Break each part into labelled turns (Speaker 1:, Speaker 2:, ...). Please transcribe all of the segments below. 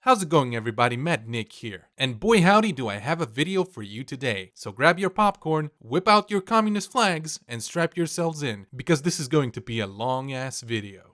Speaker 1: How's it going, everybody? Matt Nick here. And boy howdy do I have a video for you today. So grab your popcorn, whip out your communist flags, and strap yourselves in, because this is going to be a long ass video.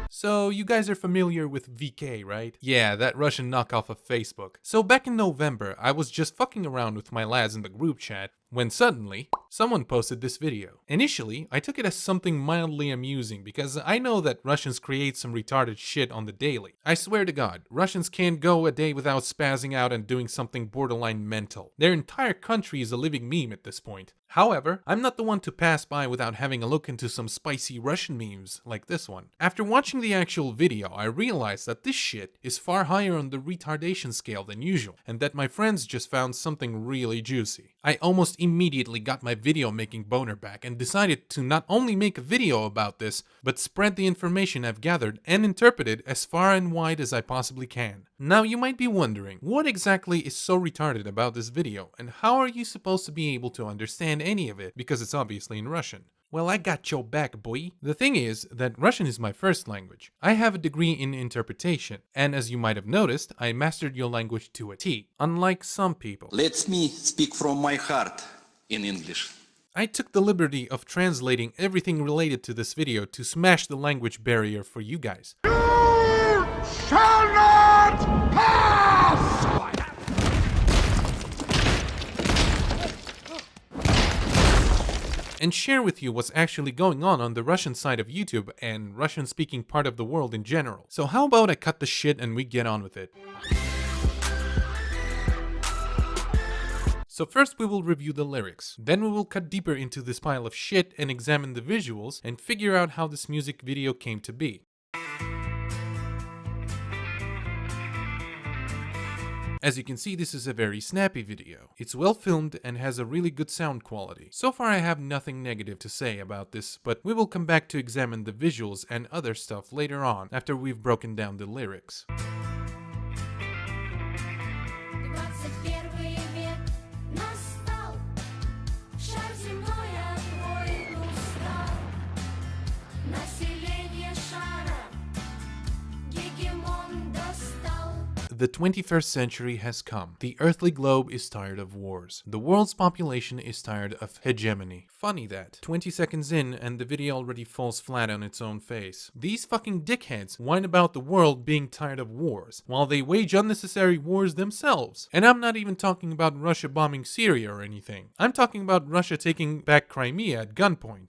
Speaker 1: So, you guys are familiar with VK, right? Yeah, that Russian knockoff of Facebook. So back in November, I was just fucking around with my lads in the group chat when suddenly, someone posted this video. Initially, I took it as something mildly amusing because I know that Russians create some retarded shit on the daily. I swear to God, Russians can't go a day without spazzing out and doing something borderline mental. Their entire country is a living meme at this point. However, I'm not the one to pass by without having a look into some spicy Russian memes like this one. After watching the actual video, I realized that this shit is far higher on the retardation scale than usual, and that my friends just found something really juicy. I almost immediately got my video making boner back and decided to not only make a video about this, but spread the information I've gathered and interpreted as far and wide as I possibly can. Now you might be wondering, what exactly is so retarded about this video, and how are you supposed to be able to understand any of it, because it's obviously in Russian? Well, I got your back, boy. The thing is that Russian is my first language. I have a degree in interpretation, and as you might have noticed, I mastered your language to a T, unlike some people.
Speaker 2: Let me speak from my heart in English.
Speaker 1: I took the liberty of translating everything related to this video to smash the language barrier for you guys.
Speaker 3: You shall not pass!
Speaker 1: And share with you what's actually going on the Russian side of YouTube and Russian-speaking part of the world in general. So how about I cut the shit and we get on with it. So first we will review the lyrics, then we will cut deeper into this pile of shit and examine the visuals and figure out how this music video came to be. As you can see, this is a very snappy video. It's well filmed and has a really good sound quality. So far I have nothing negative to say about this, but we will come back to examine the visuals and other stuff later on after we've broken down the lyrics. The 21st century has come. The earthly globe is tired of wars. The world's population is tired of hegemony. Funny that. 20 seconds in and the video already falls flat on its own face. These fucking dickheads whine about the world being tired of wars, while they wage unnecessary wars themselves. And I'm not even talking about Russia bombing Syria or anything. I'm talking about Russia taking back Crimea at gunpoint.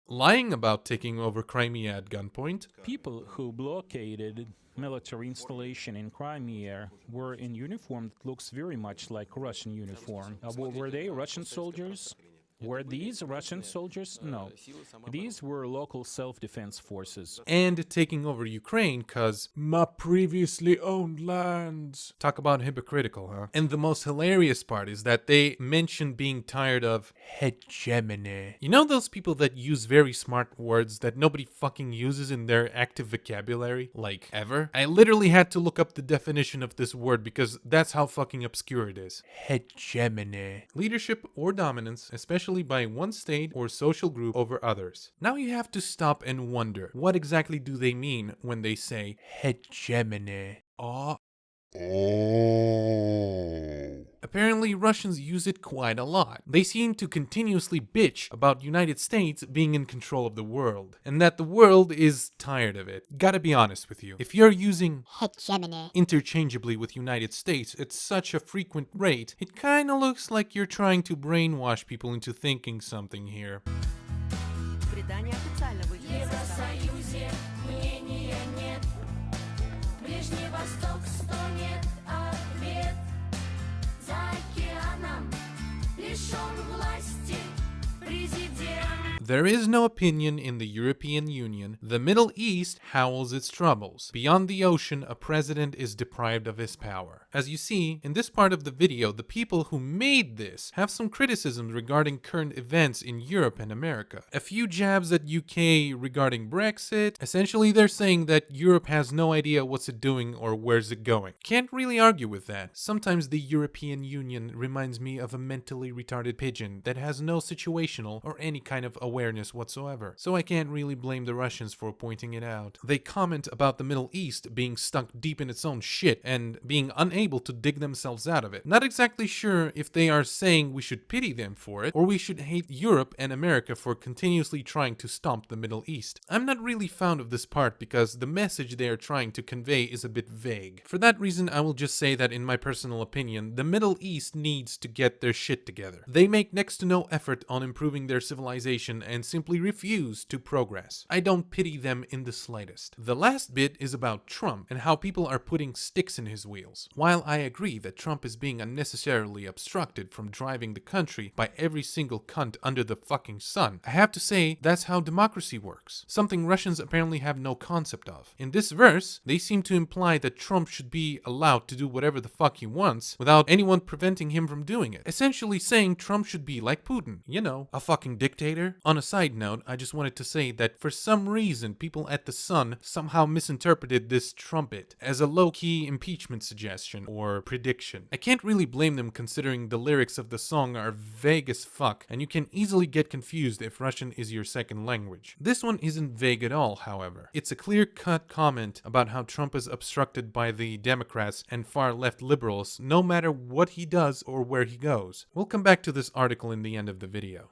Speaker 1: Lying about taking over Crimea at gunpoint.
Speaker 4: People who blockaded military installation in Crimea were in uniform that looks very much like Russian uniform. Were they Russian soldiers? Were these Russian soldiers? No. These were local self-defense forces.
Speaker 1: And taking over Ukraine cause my previously owned lands. Talk about hypocritical, huh? And the most hilarious part is that they mentioned being tired of hegemony. You know those people that use very smart words that nobody fucking uses in their active vocabulary? Like, ever? I literally had to look up the definition of this word because that's how fucking obscure it is. Hegemony. Leadership or dominance, especially by one state or social group over others. Now you have to stop and wonder, what exactly do they mean when they say hegemony? Apparently Russians use it quite a lot. They seem to continuously bitch about United States being in control of the world, and that the world is tired of it. Gotta be honest with you, if you're using hegemony interchangeably with United States at such a frequent rate, it kinda looks like you're trying to brainwash people into thinking something here. There is no opinion in the European Union. The Middle East howls its troubles. Beyond the ocean, a president is deprived of his power. As you see, in this part of the video, the people who made this have some criticisms regarding current events in Europe and America. A few jabs at UK regarding Brexit. Essentially, they're saying that Europe has no idea what's it doing or where's it going. Can't really argue with that. Sometimes the European Union reminds me of a mentally retarded pigeon that has no situational or any kind of awareness awareness whatsoever, so I can't really blame the Russians for pointing it out. They comment about the Middle East being stuck deep in its own shit and being unable to dig themselves out of it. Not exactly sure if they are saying we should pity them for it, or we should hate Europe and America for continuously trying to stomp the Middle East. I'm not really fond of this part because the message they are trying to convey is a bit vague. For that reason, I will just say that in my personal opinion, the Middle East needs to get their shit together. They make next to no effort on improving their civilization and simply refuse to progress. I don't pity them in the slightest. The last bit is about Trump and how people are putting sticks in his wheels. While I agree that Trump is being unnecessarily obstructed from driving the country by every single cunt under the fucking sun, I have to say that's how democracy works. Something Russians apparently have no concept of. In this verse, they seem to imply that Trump should be allowed to do whatever the fuck he wants without anyone preventing him from doing it. Essentially saying Trump should be like Putin. You know, a fucking dictator. On a side note, I just wanted to say that for some reason, people at the Sun somehow misinterpreted this trumpet as a low-key impeachment suggestion or prediction. I can't really blame them considering the lyrics of the song are vague as fuck, and you can easily get confused if Russian is your second language. This one isn't vague at all, however. It's a clear-cut comment about how Trump is obstructed by the Democrats and far-left liberals no matter what he does or where he goes. We'll come back to this article in the end of the video.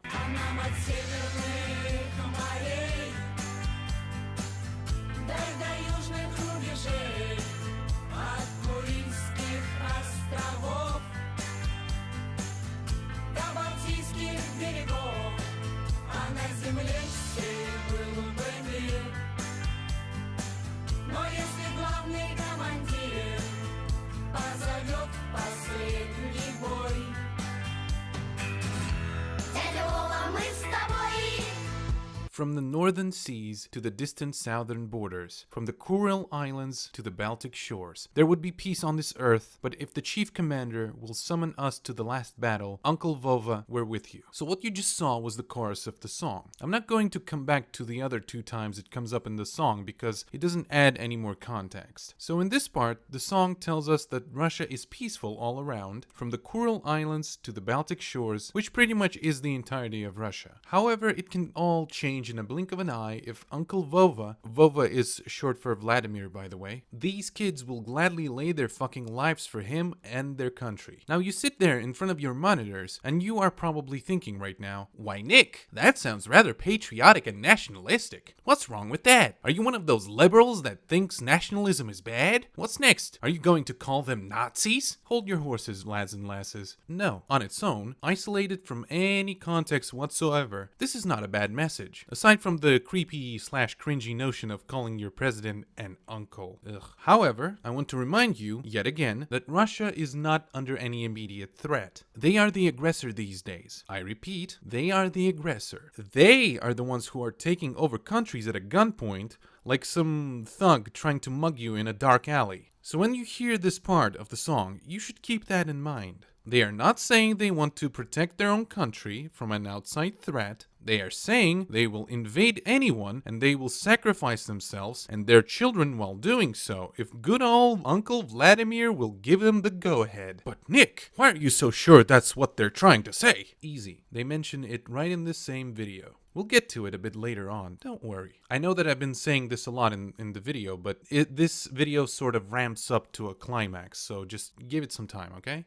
Speaker 1: From the northern seas to the distant southern borders, from the Kuril Islands to the Baltic shores, there would be peace on this earth, but if the chief commander will summon us to the last battle, Uncle Vova, we're with you. So what you just saw was the chorus of the song. I'm not going to come back to the other 2 times it comes up in the song because it doesn't add any more context. So in this part, the song tells us that Russia is peaceful all around, from the Kuril Islands to the Baltic shores, which pretty much is the entirety of Russia. However, it can all change in a blink of an eye if Uncle Vova is short for Vladimir by the way, these kids will gladly lay their fucking lives for him and their country. Now you sit there in front of your monitors and you are probably thinking right now, why Nick, that sounds rather patriotic and nationalistic. What's wrong with that? Are you one of those liberals that thinks nationalism is bad? What's next? Are you going to call them Nazis? Hold your horses, lads and lasses. No, on its own, isolated from any context whatsoever, this is not a bad message. Aside from the creepy/cringy notion of calling your president an uncle. Ugh. However, I want to remind you, yet again, that Russia is not under any immediate threat. They are the aggressor these days. I repeat, they are the aggressor. They are the ones who are taking over countries at a gunpoint, like some thug trying to mug you in a dark alley. So when you hear this part of the song, you should keep that in mind. They are not saying they want to protect their own country from an outside threat. They are saying they will invade anyone and they will sacrifice themselves and their children while doing so if good old Uncle Vladimir will give them the go-ahead. But Nick, why are you so sure that's what they're trying to say? Easy. They mention it right in this same video. We'll get to it a bit later on, don't worry. I know that I've been saying this a lot in the video, but this video sort of ramps up to a climax, so just give it some time, okay?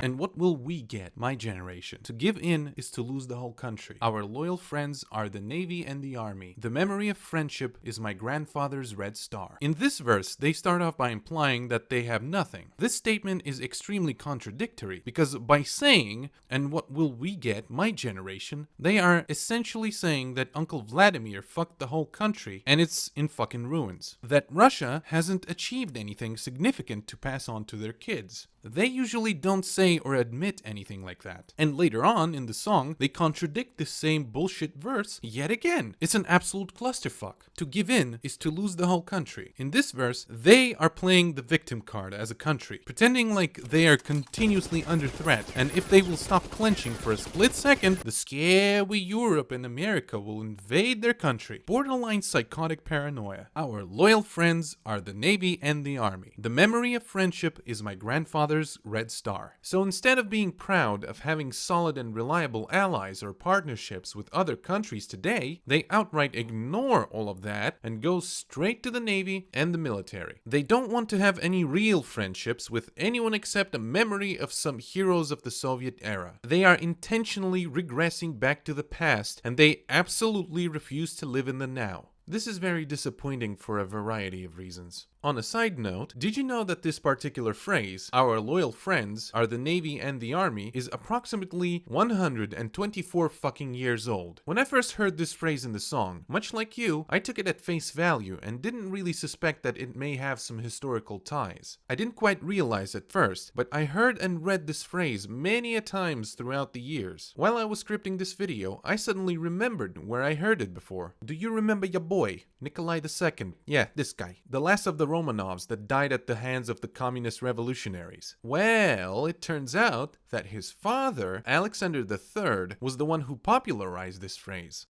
Speaker 1: And what will we get, my generation? To give in is to lose the whole country. Our loyal friends are the Navy and the Army. The memory of friendship is my grandfather's red star. In this verse, they start off by implying that they have nothing. This statement is extremely contradictory because by saying, and what will we get, my generation, they are essentially saying that Uncle Vladimir fucked the whole country and it's in fucking ruins. That Russia hasn't achieved anything significant to pass on to their kids. They usually don't say say or admit anything like that. And later on in the song, they contradict this same bullshit verse yet again. It's an absolute clusterfuck. To give in is to lose the whole country. In this verse, they are playing the victim card as a country, pretending like they are continuously under threat, and if they will stop clenching for a split second, the scary Europe and America will invade their country. Borderline psychotic paranoia. Our loyal friends are the Navy and the Army. The memory of friendship is my grandfather's Red Star. So instead of being proud of having solid and reliable allies or partnerships with other countries today, they outright ignore all of that and go straight to the Navy and the military. They don't want to have any real friendships with anyone except a memory of some heroes of the Soviet era. They are intentionally regressing back to the past, and they absolutely refuse to live in the now. This is very disappointing for a variety of reasons. On a side note, did you know that this particular phrase, our loyal friends are the Navy and the Army, is approximately 124 fucking years old? When I first heard this phrase in the song, much like you, I took it at face value and didn't really suspect that it may have some historical ties. I didn't quite realize at first, but I heard and read this phrase many a times throughout the years. While I was scripting this video, I suddenly remembered where I heard it before. Do you remember your boy, Nikolai II? Yeah, this guy. The last of the Romanovs that died at the hands of the communist revolutionaries. Well, it turns out that his father, Alexander III, was the one who popularized this phrase.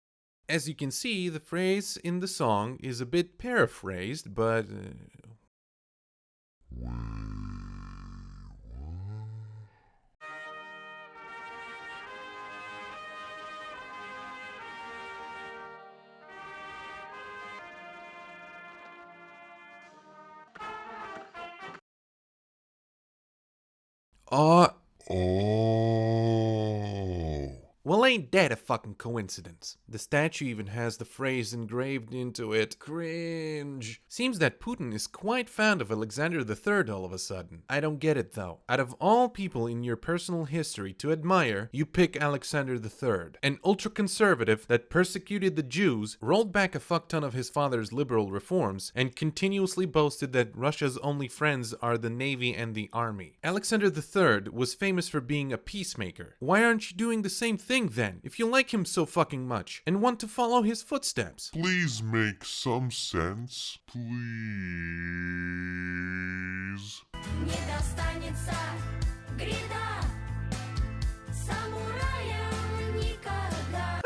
Speaker 1: As you can see, the phrase in the song is a bit paraphrased, but... Oh. Well, ain't that a fucking coincidence? The statue even has the phrase engraved into it. Cringe. Seems that Putin is quite fond of Alexander III all of a sudden. I don't get it though. Out of all people in your personal history to admire, you pick Alexander III, an ultra-conservative that persecuted the Jews, rolled back a fuck ton of his father's liberal reforms, and continuously boasted that Russia's only friends are the Navy and the Army. Alexander III was famous for being a peacemaker. Why aren't you doing the same thing then, if you like him so fucking much, and want to follow his footsteps?
Speaker 3: Please make some sense, please.
Speaker 5: Не достанется гряда самураям никогда.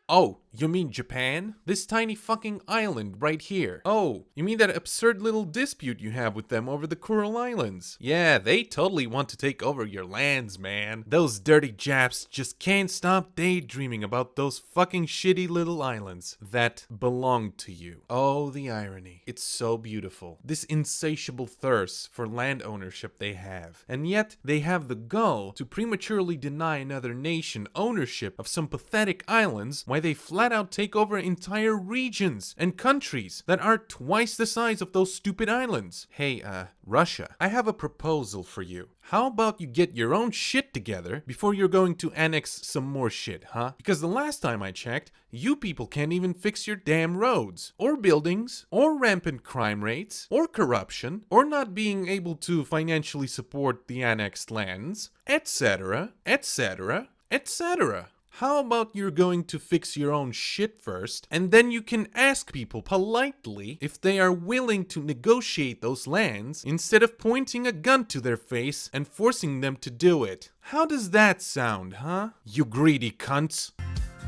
Speaker 1: Oh, you mean Japan? This tiny fucking island right here. Oh, you mean that absurd little dispute you have with them over the Kuril Islands? Yeah, they totally want to take over your lands, man. Those dirty Japs just can't stop daydreaming about those fucking shitty little islands that belong to you. Oh, the irony. It's so beautiful. This insatiable thirst for land ownership they have. And yet, they have the gall to prematurely deny another nation ownership of some pathetic islands why they flat out take over entire regions and countries that are twice the size of those stupid islands. Hey, Russia, I have a proposal for you. How about you get your own shit together before you're going to annex some more shit, huh? Because the last time I checked, you people can't even fix your damn roads, or buildings, or rampant crime rates, or corruption, or not being able to financially support the annexed lands, etc., etc., etc. How about you're going to fix your own shit first, and then you can ask people politely if they are willing to negotiate those lands instead of pointing a gun to their face and forcing them to do it. How does that sound, huh? You greedy cunts.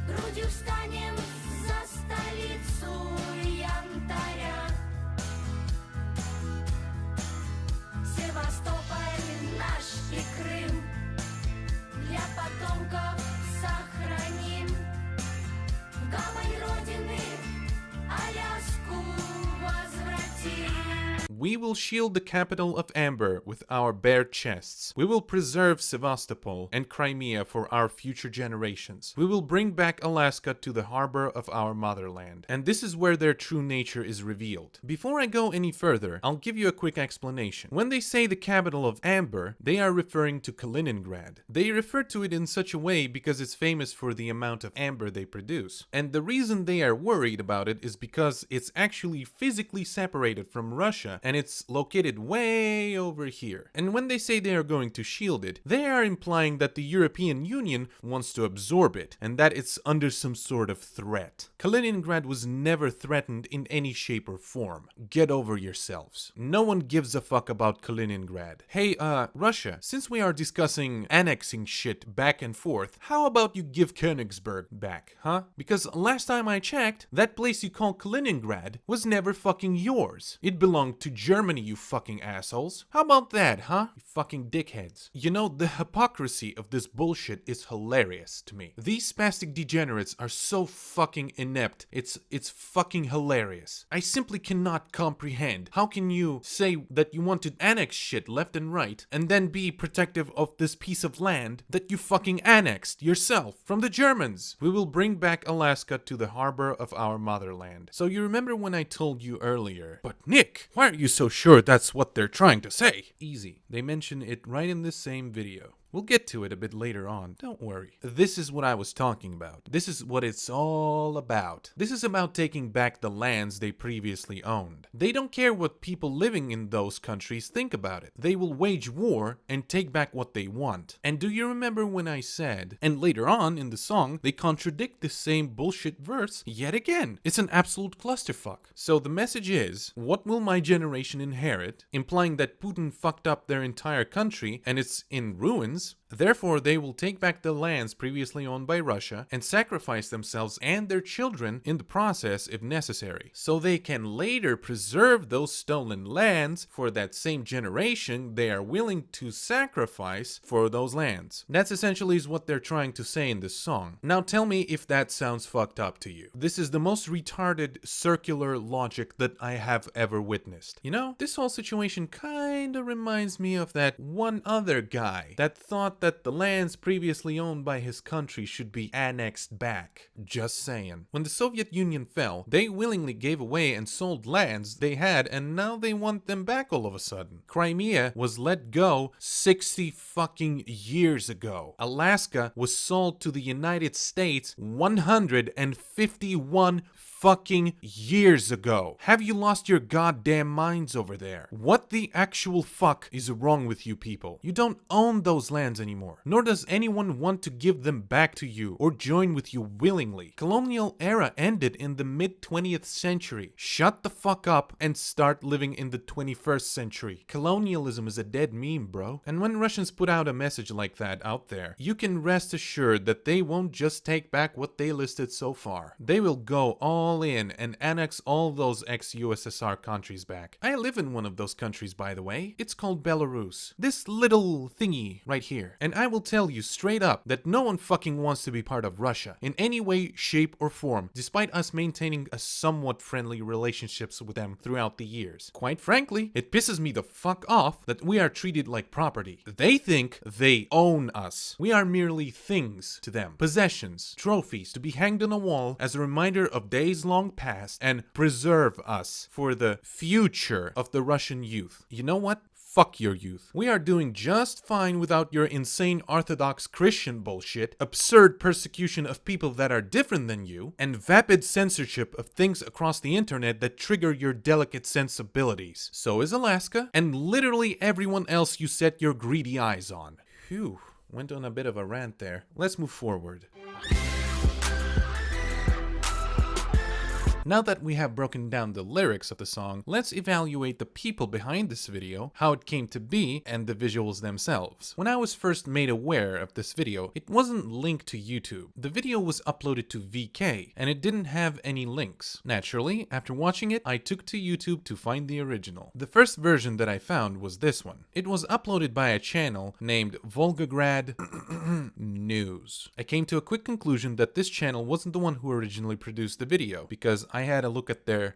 Speaker 5: Грудью встанем за столицу янтаря. Севастополь наш и Крым для потомков сохраним. В гавань Родины Аляску возвратим.
Speaker 1: We will shield the capital of Amber with our bare chests. We will preserve Sevastopol and Crimea for our future generations. We will bring back Alaska to the harbor of our motherland. And this is where their true nature is revealed. Before I go any further, I'll give you a quick explanation. When they say the capital of Amber, they are referring to Kaliningrad. They refer to it in such a way because it's famous for the amount of amber they produce. And the reason they are worried about it is because it's actually physically separated from Russia and it's located way over here. And when they say they are going to shield it, they are implying that the European Union wants to absorb it, and that it's under some sort of threat. Kaliningrad was never threatened in any shape or form. Get over yourselves. No one gives a fuck about Kaliningrad. Hey, Russia, since we are discussing annexing shit back and forth, how about you give Königsberg back, huh? Because last time I checked, that place you call Kaliningrad was never fucking yours. It belonged to Germany, you fucking assholes. How about that, huh? You fucking dickheads. You know, the hypocrisy of this bullshit is hilarious to me. These spastic degenerates are so fucking inept. It's fucking hilarious. I simply cannot comprehend. How can you say that you want to annex shit left and right and then be protective of this piece of land that you fucking annexed yourself from the Germans? We will bring back Alaska to the harbor of our motherland. So you remember when I told you earlier, but Nick, why are you so sure that's what they're trying to say? Easy. They mention it right in this same video. We'll get to it a bit later on, don't worry. This is what I was talking about. This is what it's all about. This is about taking back the lands they previously owned. They don't care what people living in those countries think about it. They will wage war and take back what they want. And do you remember when I said, and later on in the song, they contradict the same bullshit verse yet again? It's an absolute clusterfuck. So the message is, what will my generation inherit? Implying that Putin fucked up their entire country and it's in ruins. Therefore, they will take back the lands previously owned by Russia and sacrifice themselves and their children in the process if necessary, so they can later preserve those stolen lands for that same generation they are willing to sacrifice for those lands. That's essentially is what they're trying to say in this song. Now tell me if that sounds fucked up to you. This is the most retarded circular logic that I have ever witnessed. You know, this whole situation kinda reminds me of that one other guy that thought that the lands previously owned by his country should be annexed back. Just saying. When the Soviet Union fell, they willingly gave away and sold lands they had, and now they want them back all of a sudden. Crimea was let go 60 fucking years ago. Alaska was sold to the United States 151 fucking years ago. Have you lost your goddamn minds over there? What the actual fuck is wrong with you people? You don't own those lands anymore, nor does anyone want to give them back to you or join with you willingly. Colonial era ended in the mid-20th century. Shut the fuck up and start living in the 21st century. Colonialism is a dead meme, bro. And when Russians put out a message like that out there, you can rest assured that they won't just take back what they listed so far. They will go all in and annex all those ex-USSR countries back. I live in one of those countries, by the way. It's called Belarus. This little thingy right here. And I will tell you straight up that no one fucking wants to be part of Russia in any way, shape, or form, despite us maintaining a somewhat friendly relationships with them throughout the years. Quite frankly, it pisses me the fuck off that we are treated like property. They think they own us. We are merely things to them. Possessions, trophies to be hanged on a wall as a reminder of days long past and preserve us for the future of the Russian youth. You know what? Fuck your youth. We are doing just fine without your insane Orthodox Christian bullshit, absurd persecution of people that are different than you, and vapid censorship of things across the internet that trigger your delicate sensibilities. So is Alaska, and literally everyone else you set your greedy eyes on. Phew, went on a bit of a rant there. Let's move forward. Now that we have broken down the lyrics of the song, let's evaluate the people behind this video, how it came to be, and the visuals themselves. When I was first made aware of this video, it wasn't linked to YouTube. The video was uploaded to VK, and it didn't have any links. Naturally, after watching it, I took to YouTube to find the original. The first version that I found was this one. It was uploaded by a channel named Volgograd News. I came to a quick conclusion that this channel wasn't the one who originally produced the video, because I had a look at their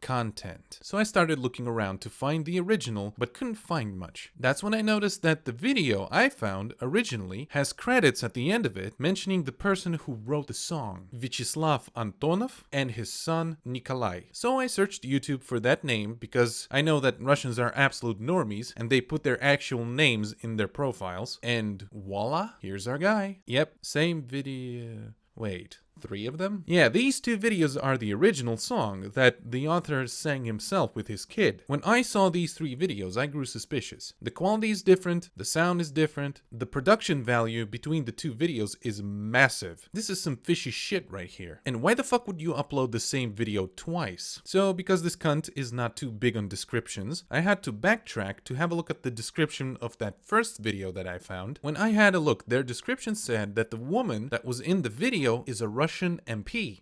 Speaker 1: content. So I started looking around to find the original, but couldn't find much. That's when I noticed that the video I found originally has credits at the end of it mentioning the person who wrote the song, Vyacheslav Antonov, and his son Nikolai. So I searched YouTube for that name because I know that Russians are absolute normies and they put their actual names in their profiles, and voila, here's our guy. Yep, same video. Wait. 3 of them? Yeah, these 2 videos are the original song that the author sang himself with his kid. When I saw these 3 videos, I grew suspicious. The quality is different, the sound is different, the production value between the 2 videos is massive. This is some fishy shit right here. And why the fuck would you upload the same video twice? So, because this cunt is not too big on descriptions, I had to backtrack to have a look at the description of that first video that I found. When I had a look, their description said that the woman that was in the video is a Russian MP.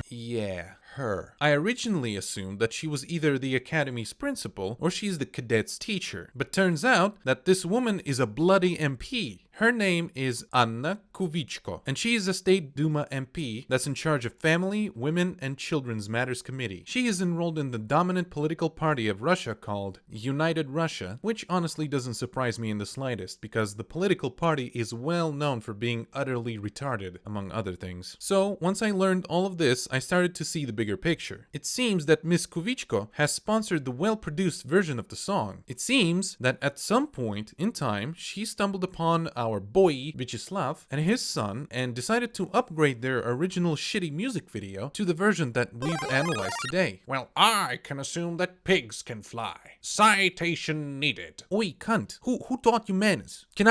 Speaker 1: Yeah, her. I originally assumed that she was either the academy's principal or she's the cadet's teacher, but turns out that this woman is a bloody MP. Her name is Anna Kuvichko, and she is a State Duma MP that's in charge of Family, Women, and Children's Matters Committee. She is enrolled in the dominant political party of Russia called United Russia, which honestly doesn't surprise me in the slightest, because the political party is well known for being utterly retarded, among other things. So, once I learned all of this, I started to see the bigger picture. It seems that Miss Kuvichko has sponsored the well-produced version of the song. It seems that at some point in time, she stumbled upon our boy Vyacheslav and his son and decided to upgrade their original shitty music video to the version that we've analyzed today. Well, I can assume that pigs can fly. Citation needed. Oi, cunt. Who taught you manners? Can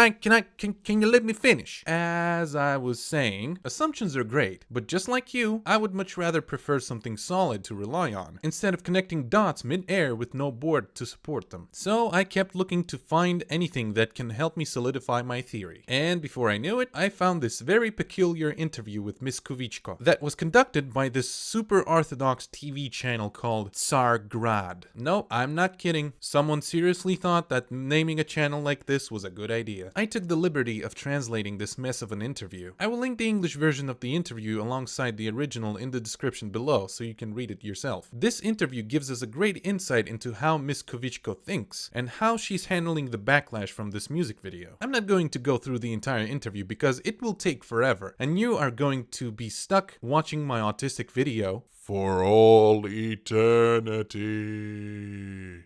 Speaker 1: you let me finish? As I was saying, assumptions are great, but just like you, I would much rather prefer something solid to rely on, instead of connecting dots mid-air with no board to support them. So I kept looking to find anything that can help me solidify my theory. And before I knew it, I found this very peculiar interview with Miss Kuvichko that was conducted by this super orthodox TV channel called Tsargrad. No, I'm not kidding. Someone seriously thought that naming a channel like this was a good idea. I took the liberty of translating this mess of an interview. I will link the English version of the interview alongside the original in the description below so you can read it yourself. This interview gives us a great insight into how Miss Kuvichko thinks and how she's handling the backlash from this music video. I'm not going to go through the entire interview because it will take forever and you are going to be stuck watching my autistic video
Speaker 3: for all eternity.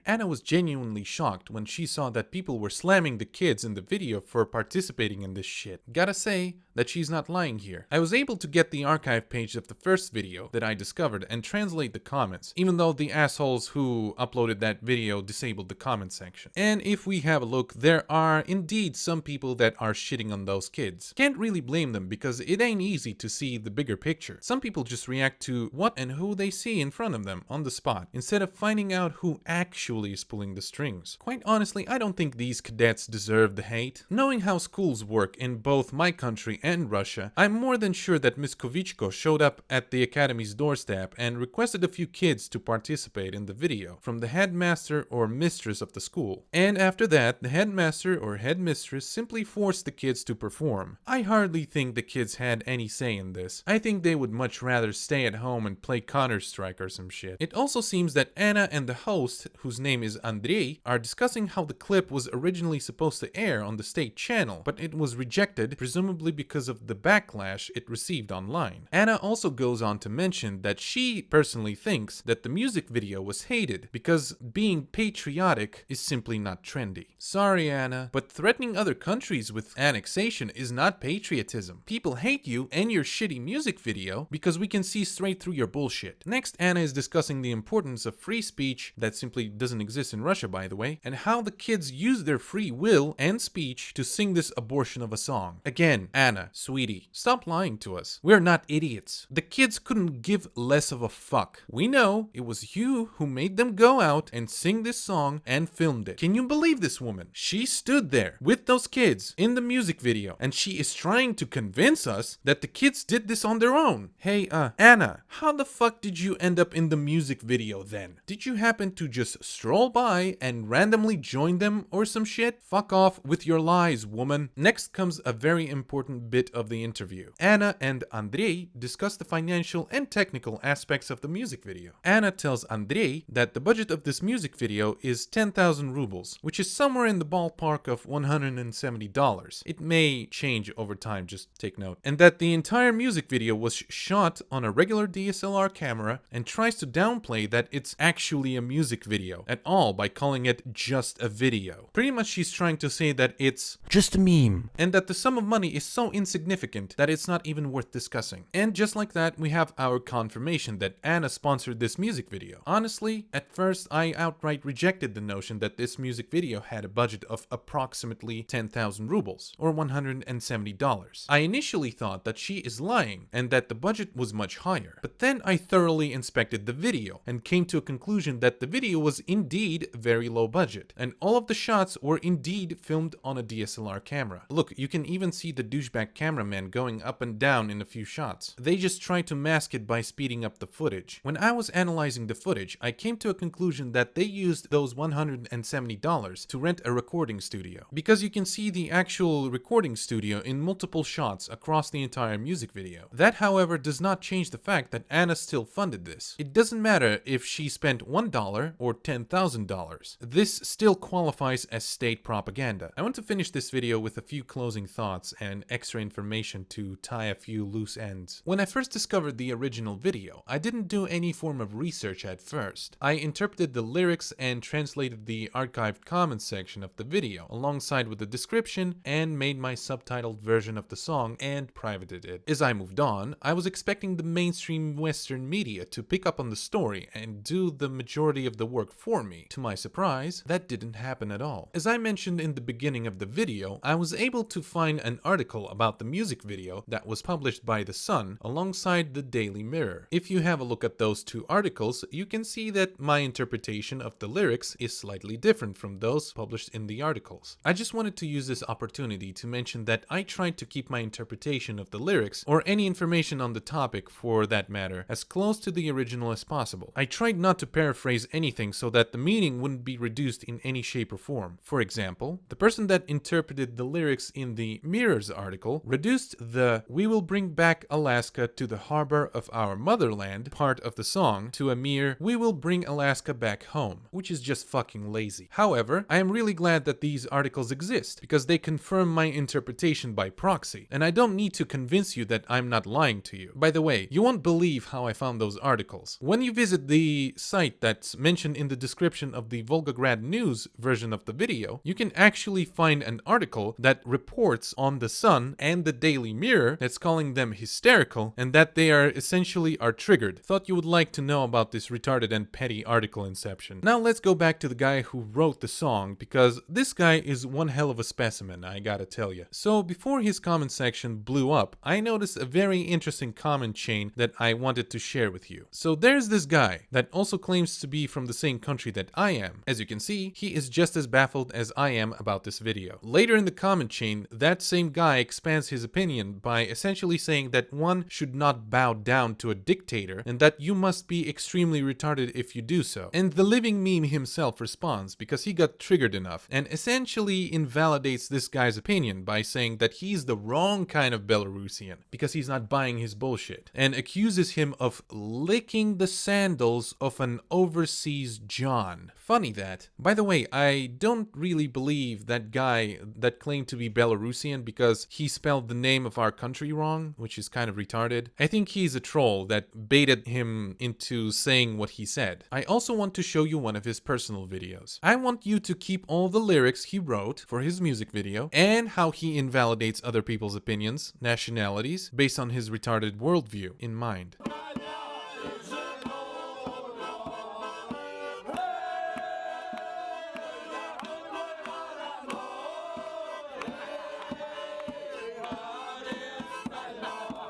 Speaker 1: Anna was genuinely shocked when she saw that people were slamming the kids in the video for participating in this shit. Gotta say that she's not lying here. I was able to get the archive page of the first video that I discovered and translate the comments, even though the assholes who uploaded that video disabled the comment section. And if we have a look, there are indeed some people that are shitting on those kids. Can't really blame them because it ain't easy to see the bigger picture. Some people just react to what and who they see in front of them on the spot, instead of finding out who actually is pulling the strings. Quite honestly, I don't think these cadets deserve the hate. Knowing how schools work in both my country and Russia, I'm more than sure that Miss Kuvichko showed up at the academy's doorstep and requested a few kids to participate in the video from the headmaster or mistress of the school. And after that, the headmaster or headmistress simply forced the kids to perform. I hardly think the kids had any say in this. I think they would much rather stay at home and play Counter-Strike or some shit. It also seems that Anna and the host, whose name is Andrei, are discussing how the clip was originally supposed to air on the state channel, but it was rejected, presumably because of the backlash it received online. Anna also goes on to mention that she personally thinks that the music video was hated because being patriotic is simply not trendy. Sorry, Anna, but threatening other countries with annexation is not patriotism. People hate you and your shitty music video because we can see straight through your bullshit. Next, Anna is discussing the importance of free speech, that simply doesn't exist in Russia by the way, and how the kids use their free will and speech to sing this abortion of a song. Again, Anna, sweetie, stop lying to us. We're not idiots. The kids couldn't give less of a fuck. We know it was you who made them go out and sing this song and filmed it. Can you believe this woman? She stood there with those kids in the music video and she is trying to convince us that the kids did this on their own. Hey, Anna, how the fuck did you end up in the music video then? Did you happen to just stroll by and randomly join them or some shit? Fuck off with your lies, woman. Next comes a very important bit of the interview. Anna and Andrei discuss the financial and technical aspects of the music video. Anna tells Andrei that the budget of this music video is 10,000 rubles, which is somewhere in the ballpark of $170. It may change over time, just take note. And that the entire music video was shot on a regular DSLR DSLR camera and tries to downplay that it's actually a music video at all by calling it just a video. Pretty much she's trying to say that it's just a meme and that the sum of money is so insignificant that it's not even worth discussing. And just like that, we have our confirmation that Anna sponsored this music video. Honestly, at first I outright rejected the notion that this music video had a budget of approximately 10,000 rubles or $170. I initially thought that she is lying and that the budget was much higher. But then I thoroughly inspected the video and came to a conclusion that the video was indeed very low budget and all of the shots were indeed filmed on a DSLR camera. Look, you can even see the douchebag cameraman going up and down in a few shots. They just try to mask it by speeding up the footage. When I was analyzing the footage, I came to a conclusion that they used those $170 to rent a recording studio, because you can see the actual recording studio in multiple shots across the entire music video. That, however, does not change the fact that Anna still funded this. It doesn't matter if she spent $1 or $10,000. This still qualifies as state propaganda. I want to finish this video with a few closing thoughts and extra information to tie a few loose ends. When I first discovered the original video, I didn't do any form of research at first. I interpreted the lyrics and translated the archived comments section of the video alongside with the description and made my subtitled version of the song and privated it. As I moved on, I was expecting the mainstream Western media to pick up on the story and do the majority of the work for me. To my surprise, that didn't happen at all. As I mentioned in the beginning of the video, I was able to find an article about the music video that was published by The Sun alongside the Daily Mirror. If you have a look at those two articles, you can see that my interpretation of the lyrics is slightly different from those published in the articles. I just wanted to use this opportunity to mention that I tried to keep my interpretation of the lyrics, or any information on the topic for that matter, as close to the original as possible. I tried not to paraphrase anything so that the meaning wouldn't be reduced in any shape or form. For example, the person that interpreted the lyrics in the Mirror's article reduced the "We will bring back Alaska to the harbor of our motherland" part of the song to a mere "We will bring Alaska back home," which is just fucking lazy. However, I am really glad that these articles exist because they confirm my interpretation by proxy, and I don't need to convince you that I'm not lying to you. By the way, you won't believe how I found those articles. When you visit the site that's mentioned in the description of the Volgograd News version of the video, you can actually find an article that reports on The Sun and the Daily Mirror that's calling them hysterical and that they are essentially triggered. Thought you would like to know about this retarded and petty article inception. Now let's go back to the guy who wrote the song, because this guy is one hell of a specimen, I gotta tell you. So before his comment section blew up, I noticed a very interesting comment chain that I wanted to share with you. So there's this guy that also claims to be from the same country that I am. As you can see, he is just as baffled as I am about this video. Later in the comment chain, that same guy expands his opinion by essentially saying that one should not bow down to a dictator and that you must be extremely retarded if you do so. And the living meme himself responds because he got triggered enough and essentially invalidates this guy's opinion by saying that he's the wrong kind of Belarusian because he's not buying his bullshit, and accuses him of licking the sandals of an overseas John. Funny that. By the way, I don't really believe that guy that claimed to be Belarusian because he spelled the name of our country wrong, which is kind of retarded. I think he's a troll that baited him into saying what he said. I also want to show you one of his personal videos. I want you to keep all the lyrics he wrote for his music video and how he invalidates other people's opinions, nationalities, based on his retarded worldview in mind.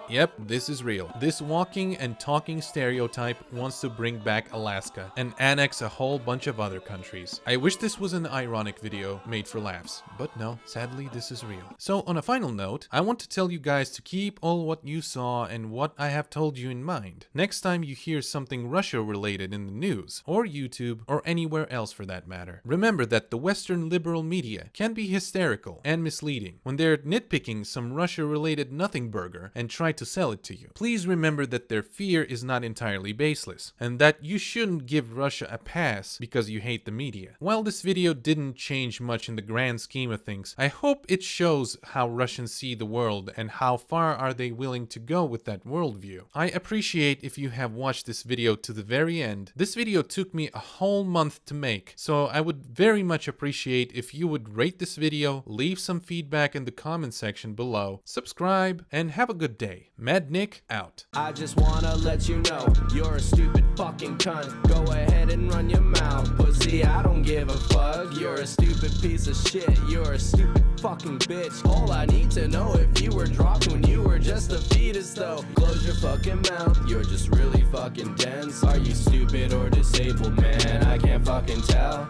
Speaker 1: Yep, this is real. This walking and talking stereotype wants to bring back Alaska and annex a whole bunch of other countries. I wish this was an ironic video made for laughs, but no, sadly this is real. So on a final note, I want to tell you guys to keep all what you saw and what I have told you in mind. Next time you hear something Russia related in the news, or YouTube, or anywhere else for that matter, remember that the Western liberal media can be hysterical and misleading when they're nitpicking some Russia related nothing burger and try to sell it to you. Please remember that their fear is not entirely baseless, and that you shouldn't give Russia a pass because you hate the media. While this video didn't change much in the grand scheme of things, I hope it shows how Russians see the world and how far are they willing to go with that worldview. I appreciate if you have watched this video to the very end. This video took me a whole month to make, so I would very much appreciate if you would rate this video, leave some feedback in the comment section below, subscribe, and have a good day. Mad Nick out.
Speaker 6: I just wanna let you know you're a stupid fucking cunt. Go ahead and run your mouth, pussy. I don't give a fuck. You're a stupid piece of shit. You're a stupid fucking bitch. All I need to know if you were dropped when you were just a fetus, though. Close your fucking mouth. You're just really fucking dense. Are you stupid or disabled, man? I can't fucking tell.